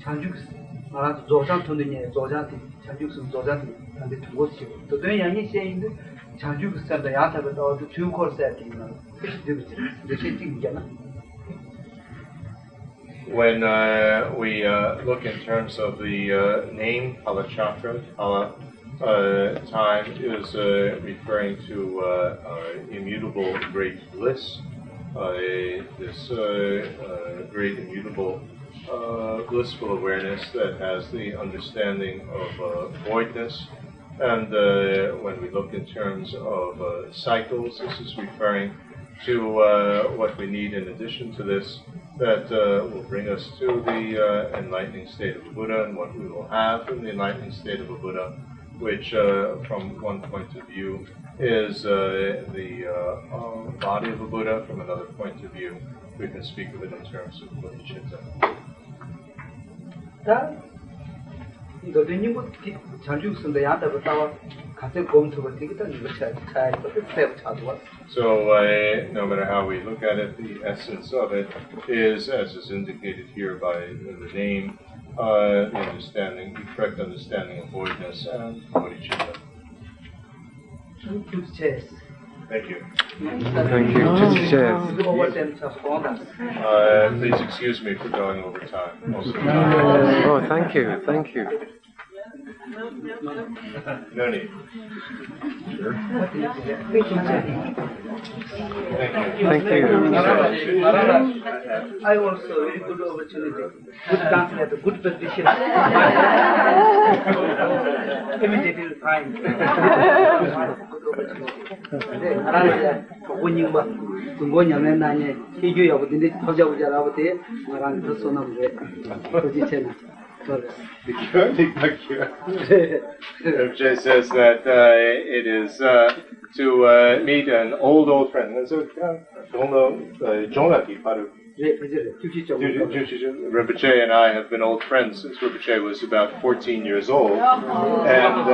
장죽스 아 조장 돈이냐 조장 장죽스 조장 근데 두고 shigo 또 된 양이 시인데 장죽스한테 야타가 또 두 코스 했지만 그 세팅이잖아. When we look in terms of the name Kalachakra, time is referring to immutable great bliss. This great immutable blissful awareness that has the understanding of voidness. And when we look in terms of cycles, this is referring to what we need in addition to this, that will bring us to the enlightening state of a Buddha, and what we will have in the enlightening state of a Buddha, which from one point of view is the body of a Buddha. From another point of view, we can speak of it in terms of bodhicitta. So no matter how we look at it, the essence of it is, as is indicated here by the name, the understanding, the correct understanding of voidness and bodhicitta. Thank you. Thank you. Please excuse me for going over time. Oh, thank you. Thank you. No need. Sure. Thank you. I also very good opportunity. Good translator, good position. Immediately find. Rinpoche says that it is to meet an old friend. Rinpoche and I have been old friends since Rinpoche was about 14 years old, and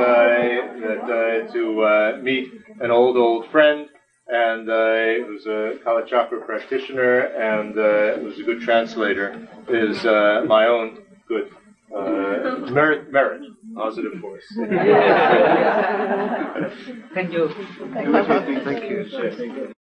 that to meet an old friend, and who's a Kalachakra practitioner, and who's a good translator, is my own good merit, positive force. Thank you. Thank you.